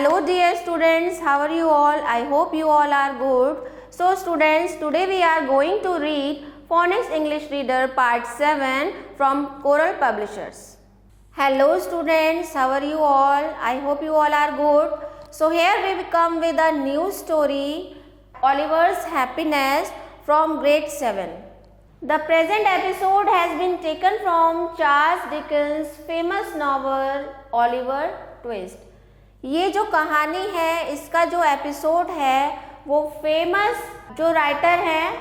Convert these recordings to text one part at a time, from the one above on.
Hello dear students, how are you all? I hope you all are good. So students, today we are going to read Phonics English Reader Part 7 from Coral Publishers. Hello students, how are you all? I hope you all are good. So here we come with a new story, Oliver's Happiness from Grade 7. The present episode has been taken from Charles Dickens' famous novel Oliver Twist. ये जो कहानी है, इसका जो episode है वो famous जो writer हैं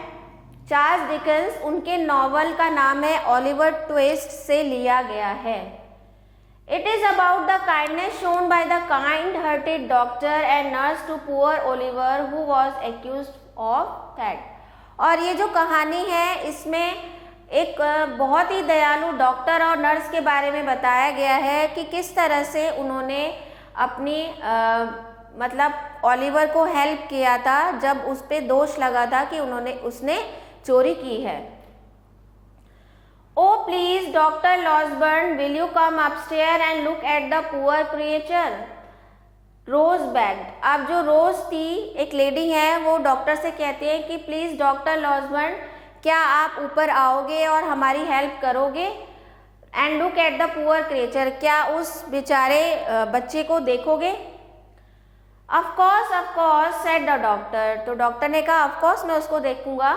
चार्ल्स डिकेंस, उनके नॉवल का नाम है ऑलिवर ट्विस्ट से लिया गया है. It is about the kindness shown by the kind hearted doctor and nurse to poor Oliver who was accused of theft. और ये जो कहानी है इसमें एक बहुत ही दयालु डॉक्टर और नर्स के बारे में बताया गया है कि किस तरह से उन्होंने अपनी मतलब ओलिवर को हेल्प किया था जब उस पे दोष लगा था कि उसने चोरी की है. Oh please doctor Losberne, will you come upstair and look at the poor creature. Rose begged. अब जो रोज थी एक लेडी है, वो डॉक्टर से कहती है कि प्लीज डॉक्टर लॉसबर्न, क्या आप ऊपर आओगे और हमारी हेल्प करोगे. And look at the poor creature, क्या उस बेचारे बच्चे को देखोगे. Of course said the doctor. तो डॉक्टर ने कहा ऑफ कोर्स मैं उसको देखूंगा.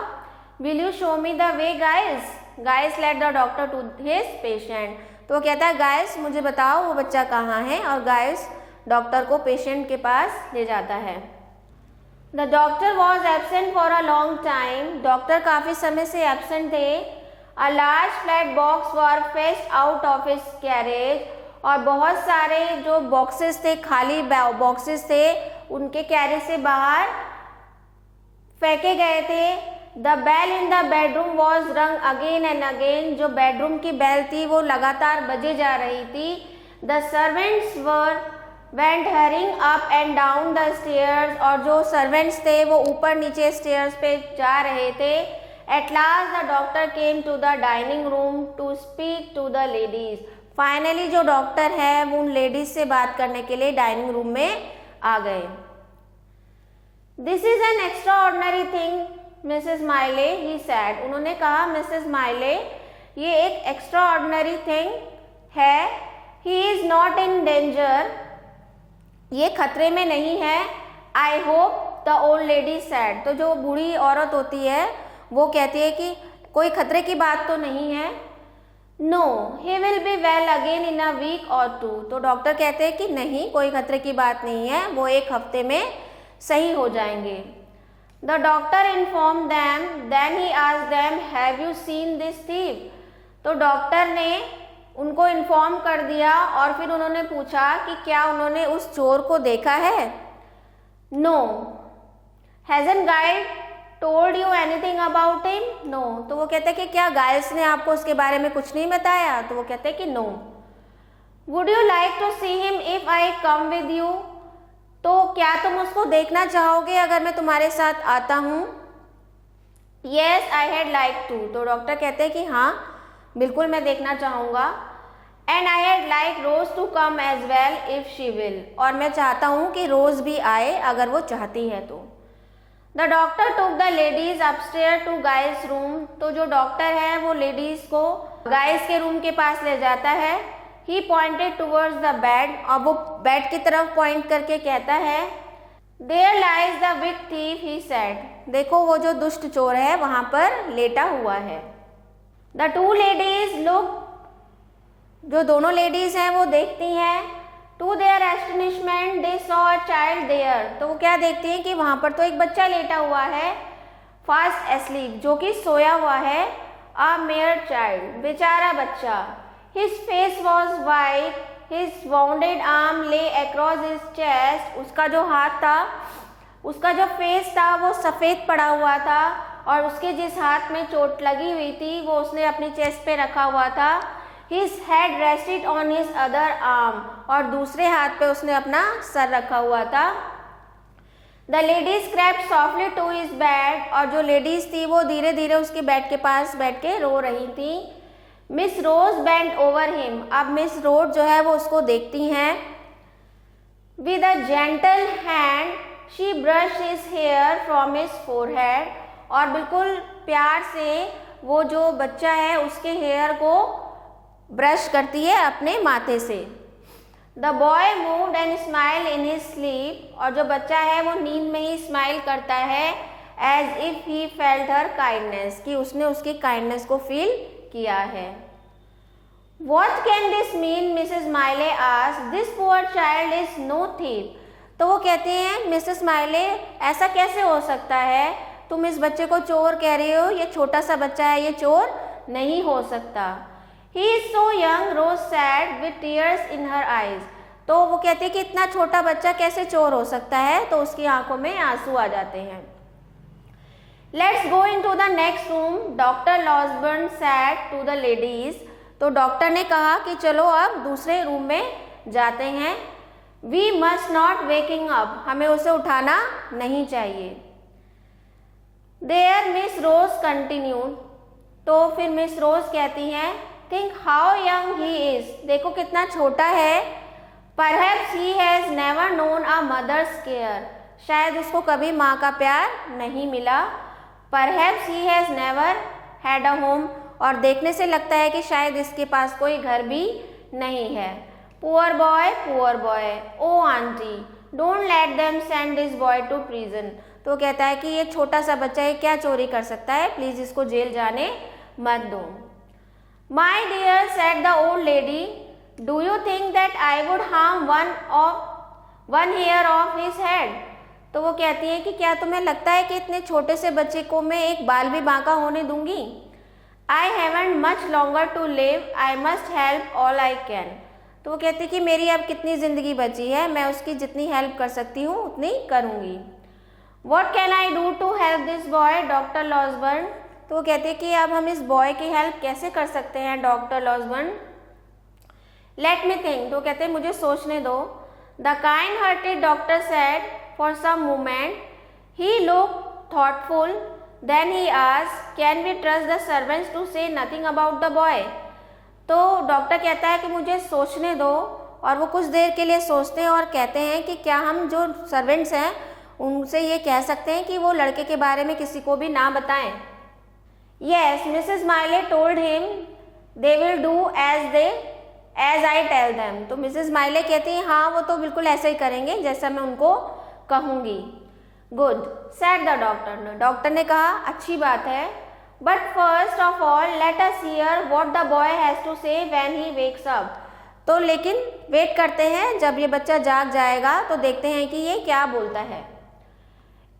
Will you show me the way गाइस led the doctor to his patient. तो वो कहता है गाइस मुझे बताओ वो बच्चा कहाँ है, और गाइस डॉक्टर को पेशेंट के पास ले जाता है. The doctor was absent for a long time. Doctor काफ़ी समय से एब्सेंट थे. A large flat box were fetched out of his carriage. और बहुत सारे जो बॉक्सेस थे, खाली बॉक्सेस थे, उनके कैरेज से बाहर फेंके गए थे. The bell in the bedroom was rung again and again. जो बेडरूम की बेल थी वो लगातार बजे जा रही थी. The servants went hurrying up and down the stairs. और जो सर्वेंट्स थे वो ऊपर नीचे स्टेयर्स पे जा रहे थे. At last the doctor came to the dining room to speak to the ladies. Finally जो डॉक्टर है वो उन लेडीज से बात करने के लिए डाइनिंग रूम में आ गए. This is an extraordinary thing, Mrs. Miley, he said. उन्होंने कहा मिसेस माइले ये एक extraordinary thing है. He is not in danger. ये खतरे में नहीं है. I hope the old lady said. तो जो बूढ़ी औरत होती है वो कहती है कि कोई खतरे की बात तो नहीं है. No he will be well again in a week or two. तो डॉक्टर कहते हैं कि नहीं कोई खतरे की बात नहीं है, वो एक हफ्ते में सही हो जाएंगे. The doctor inform them. Then he asked them have you seen this thief. तो डॉक्टर ने उनको इन्फॉर्म कर दिया और फिर उन्होंने पूछा कि क्या उन्होंने उस चोर को देखा है. नो. हैजन गाइड told you anything about him. No. तो वो कहते हैं कि क्या गाइड्स ने आपको उसके बारे में कुछ नहीं बताया. तो वो कहते हैं कि no. Would you like to see him if I come with you. तो क्या तुम उसको देखना चाहोगे अगर मैं तुम्हारे साथ आता हूँ. Yes I had like to. तो डॉक्टर कहते हैं कि हाँ बिल्कुल मैं देखना चाहूँगा. And I had like Rose to come as well if she will. और मैं चाहता हूँ कि रोज भी आए अगर वो चाहती है तो. The doctor took the ladies upstairs to guys room. तो जो डॉक्टर है वो लेडीज को गाइस के रूम के पास ले जाता है. He pointed towards the bed. और वो बेड की तरफ पॉइंट करके कहता है there lies the weak thief he said. देखो वो जो दुष्ट चोर है वहां पर लेटा हुआ है. The two ladies look. जो दोनों लेडीज हैं वो देखती हैं. To their astonishment, they saw a child there. तो वो क्या देखती हैं कि वहाँ पर तो एक बच्चा लेटा हुआ है fast asleep, जो कि सोया हुआ है. A mere child, बेचारा बच्चा. His face was white, his wounded arm lay across his chest. उसका जो हाथ था, उसका जो फेस था वो सफ़ेद पड़ा हुआ था और उसके जिस हाथ में चोट लगी हुई थी वो उसने अपनी चेस्ट पे रखा हुआ था. His head rested on his other arm. और दूसरे हाथ पे उसने अपना सर रखा हुआ था. The ladies crept softly to his bed. और जो लेडीज थी वो धीरे धीरे उसके बेड के पास बैठ के रो रही थी. Miss Rose bent over him. अब मिस रोज जो है वो उसको देखती हैं. With a gentle hand, she brushed his hair from his forehead. और बिल्कुल प्यार से वो जो बच्चा है उसके हेयर को ब्रश करती है अपने माथे से. The boy moved and smiled in his sleep. और जो बच्चा है वो नींद में ही स्माइल करता है as if he felt her kindness, कि उसने उसकी काइंडनेस को फील किया है. What can this mean? Mrs. Miley asked. This poor child is no thief. तो वो कहते हैं मिसेस माइले ऐसा कैसे हो सकता है, तुम इस बच्चे को चोर कह रहे हो, ये छोटा सा बच्चा है, ये चोर नहीं हो सकता. He is so young, Rose said with tears in her eyes. तो वो कहते हैं कि इतना छोटा बच्चा कैसे चोर हो सकता है, तो उसकी आंखों में आंसू आ जाते हैं. Let's go into the next room. Dr. Losburn said to the ladies. तो डॉक्टर ने कहा कि चलो अब दूसरे रूम में जाते हैं. We must not waking up. हमें उसे उठाना नहीं चाहिए. There Miss Rose continued. तो फिर मिस रोज कहती हैं Think how young he is. देखो कितना छोटा है. Perhaps he has never known a mother's care. शायद उसको कभी माँ का प्यार नहीं मिला. Perhaps he has never had a home. और देखने से लगता है कि शायद इसके पास कोई घर भी नहीं है. Poor boy, poor boy. Oh auntie, don't let them send this boy to prison. तो कहता है कि ये छोटा सा बच्चा है, क्या चोरी कर सकता है, प्लीज इसको जेल जाने मत दो. My dear, said the old lady, do you think that I would harm one hair of his head? तो वो कहती है कि क्या तुम्हें लगता है कि इतने छोटे से बच्चे को मैं एक बाल भी बांका होने दूंगी. I haven't much longer to live. I must help all I can. तो वो कहती कि मेरी अब कितनी ज़िंदगी बची है, मैं उसकी जितनी हेल्प कर सकती हूँ उतनी करूँगी. What can I do to help this boy, Dr. Losburn? तो वो कहती है कि अब हम इस बॉय की हेल्प कैसे कर सकते हैं doctor Losberne. Let me think. तो कहते हैं मुझे सोचने दो. The kind-hearted doctor said for some moment. He looked thoughtful. Then he asked, "Can we trust the servants to say nothing about the boy?" तो डॉक्टर कहता है कि मुझे सोचने दो, और वो कुछ देर के लिए सोचते हैं और कहते हैं कि क्या हम जो सर्वेंट्स हैं उनसे ये कह सकते हैं कि वो लड़के के बारे में किसी को भी ना बताएं. Yes, Mrs. Miley told him they will do as I tell them. तो मिसेस माइले कहती हैं हाँ वो तो बिल्कुल ऐसा ही करेंगे जैसा मैं उनको कहूँगी. Good, said the doctor. Doctor ने कहा अच्छी बात है. But first of all, let us hear what the boy has to say when he wakes up. तो लेकिन वेट करते हैं, जब ये बच्चा जाग जाएगा तो देखते हैं कि ये क्या बोलता है.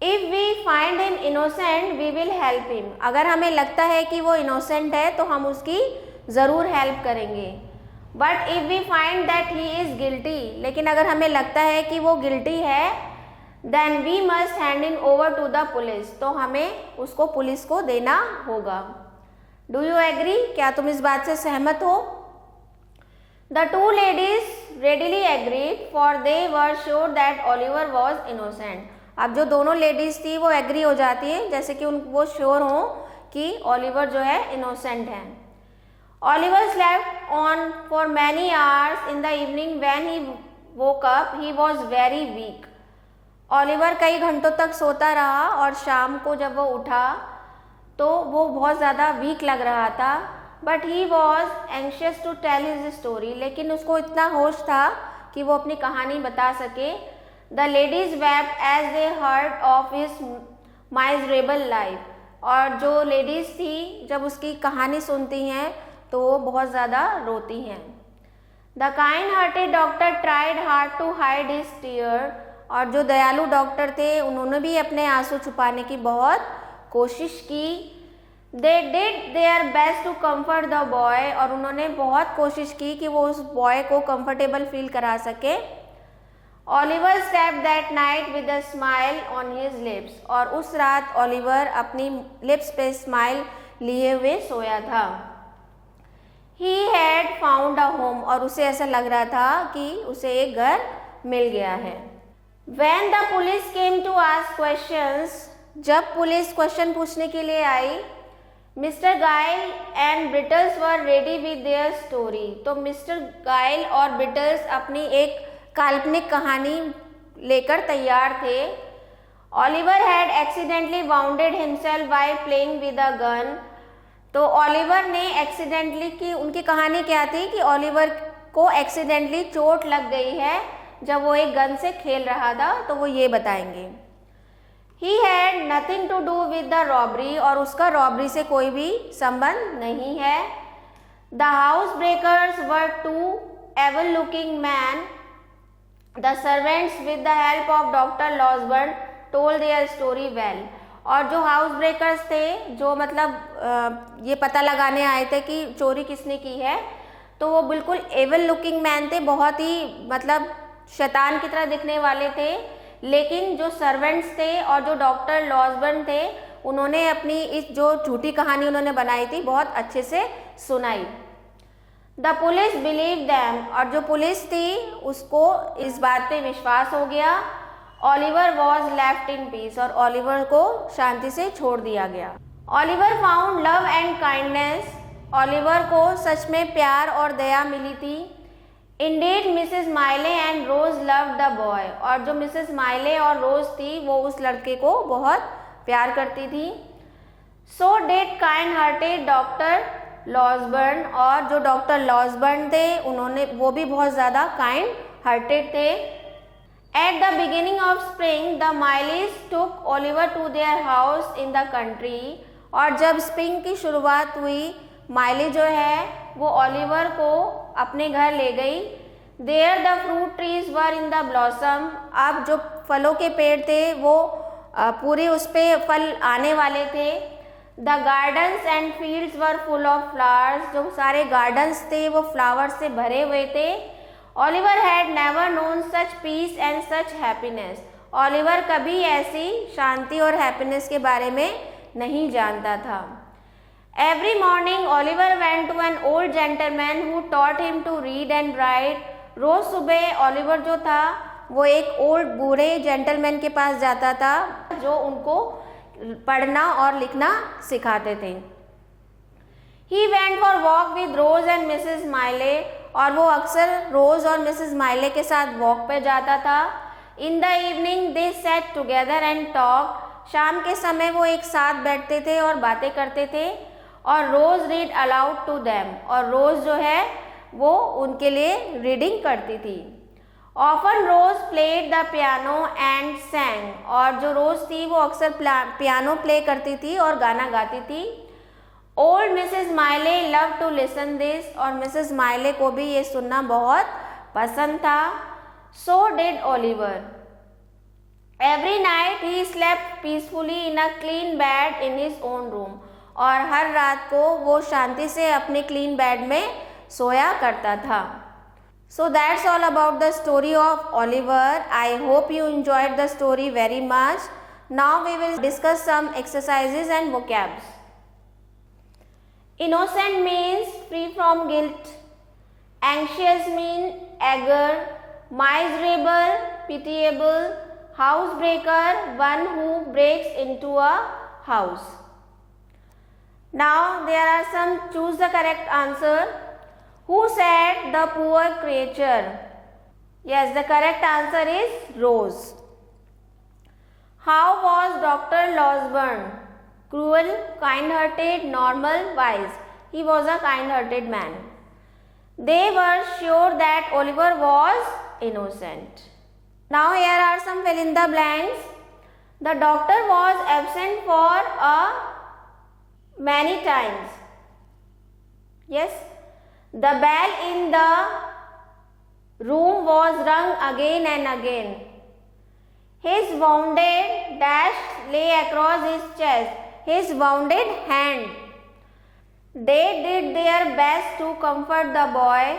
If we find him innocent, we will help him. अगर हमें लगता है कि वो इनोसेंट है तो हम उसकी ज़रूर हेल्प करेंगे. But if we find that he is guilty, लेकिन अगर हमें लगता है कि वो गिल्टी है, then we must hand him over to the police. तो हमें उसको पुलिस को देना होगा. Do you agree? क्या तुम इस बात से सहमत हो? The two ladies readily agreed, for they were sure that Oliver was innocent. अब जो दोनों लेडीज थी वो एग्री हो जाती हैं, जैसे कि वो श्योर हों कि ओलिवर जो है इनोसेंट है. Oliver slept on for many hours. In the evening when he woke up, he was very weak. Oliver कई घंटों तक सोता रहा और शाम को जब वो उठा तो वो बहुत ज़्यादा वीक लग रहा था. But he was anxious to tell his story. लेकिन उसको इतना होश था कि वो अपनी कहानी बता सके. The ladies wept as they heard of his miserable life. और जो लेडीज़ थी जब उसकी कहानी सुनती हैं तो वो बहुत ज़्यादा रोती हैं. The kind hearted doctor tried hard to hide his tear. और जो दयालु डॉक्टर थे उन्होंने भी अपने आंसू छुपाने की बहुत कोशिश की. They did their best to comfort the boy. और उन्होंने बहुत कोशिश की कि वो उस बॉय को कंफर्टेबल फील करा सके. Oliver slept that night with a smile on his lips. और उस रात ओलिवर अपनी लिप्स पे स्माइल लिए हुए सोया था. He had found a home. और उसे ऐसा लग रहा था कि उसे एक घर मिल गया है. When the police came to ask questions, जब पुलिस क्वेश्चन पूछने के लिए आई, मिस्टर गाइल and Brittles were ready with their story. तो मिस्टर गाइल और ब्रिटल्स अपनी एक काल्पनिक कहानी लेकर तैयार थे। Oliver had accidentally bounded himself by playing with a gun. तो ऑलिवर ने एक्सीडेंटली की, उनकी कहानी क्या थी कि ऑलिवर को एक्सीडेंटली चोट लग गई है जब वो एक गन से खेल रहा था, तो वो ये बताएंगे। He had nothing to do with the robbery, और उसका रॉबरी से कोई भी संबंध नहीं है। The house breakers were two evil looking man. The servants with the help of doctor Losberne told their story well. और जो हाउस ब्रेकर्स थे, जो मतलब ये पता लगाने आए थे कि चोरी किसने की है, तो वो बिल्कुल एवल लुकिंग मैन थे, बहुत ही मतलब शैतान की तरह दिखने वाले थे। लेकिन जो सर्वेंट्स थे और जो डॉक्टर लॉसबर्न थे, उन्होंने अपनी इस जो झूठी कहानी उन्होंने बनाई थी बहुत अच्छे से सुनाई। द पुलिस बिलीव दैम, और जो पुलिस थी उसको इस बात पे विश्वास हो गया। Oliver was left in peace, और ऑलिवर को शांति से छोड़ दिया गया। Oliver found love and kindness, Oliver को सच में प्यार और दया मिली थी। Indeed Mrs Maylie and Rose loved the boy, और जो मिसेस माइले और रोज थी वो उस लड़के को बहुत प्यार करती थी। So did kind hearted doctor Losberne, और जो डॉक्टर लॉसबर्न थे उन्होंने वो भी बहुत ज़्यादा काइंड हार्टेड थे। At the beginning of spring the Maylies took Oliver to their house in the country, और जब स्प्रिंग की शुरुआत हुई, माइली जो है वो ऑलिवर को अपने घर ले गई। There the fruit trees were in the blossom, अब जो फलों के पेड़ थे वो पूरे उस पे फल आने वाले थे। The gardens and fields were full of flowers, जो सारे गार्डन्स थे वो फ्लावर्स से भरे हुए थे। Oliver had never known such peace and such happiness, Oliver कभी ऐसी शांति और हैप्पीनेस के बारे में नहीं जानता था। Every morning Oliver went to an old gentleman who taught him to read and write, रोज सुबह ऑलिवर जो था वो एक ओल्ड बूढ़े जेंटलमैन के पास जाता था जो उनको पढ़ना और लिखना सिखाते थे। He went for walk with Rose and Mrs Maylie, और वो अक्सर रोज और मिसेस माइले के साथ वॉक पे जाता था। In the evening they set together and talk, शाम के समय वो एक साथ बैठते थे और बातें करते थे। और रोज रीड अलाउड टू देम, और रोज जो है वो उनके लिए रीडिंग करती थी। Often Rose played the piano and sang, और जो रोज थी वो अक्सर पियानो प्ले करती थी और गाना गाती थी। Old Mrs Maylie love to listen this, और मिसेस माइले को भी ये सुनना बहुत पसंद था। So did Oliver. Every night he slept peacefully in a clean bed in his own room, और हर रात को वो शांति से अपने क्लीन बेड में सोया करता था। So that's all about the story of Oliver. I hope you enjoyed the story very much. Now we will discuss some exercises and vocabs. Innocent means free from guilt. Anxious means eager. Miserable, pitiable. Housebreaker, one who breaks into a house. Now there are some, choose the correct answer. Who said the poor creature? Yes, the correct answer is Rose. How was Dr. Losberne? Cruel, kind-hearted, normal, wise. He was a kind-hearted man. They were sure that Oliver was innocent. Now here are some fill in the blanks. The doctor was absent for many times. Yes. The bell in the room was rung again and again. His wounded dash lay across his chest, his wounded hand. They did their best to comfort the boy.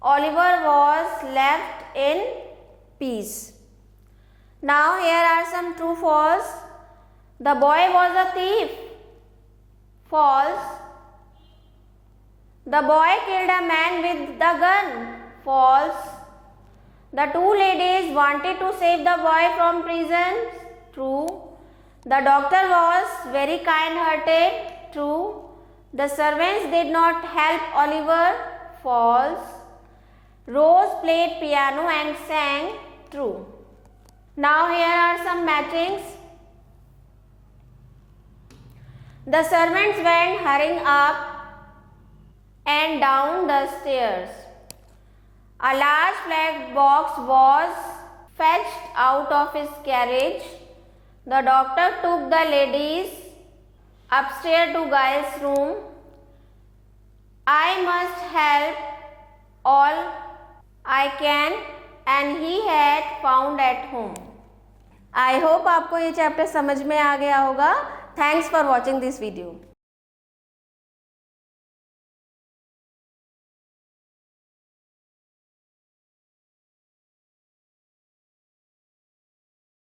Oliver was left in peace. Now here are some true false. The boy was a thief. False. The boy killed a man with the gun. False. The two ladies wanted to save the boy from prison. True. The doctor was very kind-hearted. True. The servants did not help Oliver. False. Rose played piano and sang true. Now here are some matchings. The servants went hurrying up and down the stairs. A large black box was fetched out of his carriage. The doctor took the ladies upstairs to Giles' room. I must help all I can and he had found at home. I hope आपको ये chapter समझ में आ गया होगा. Thanks for watching this video.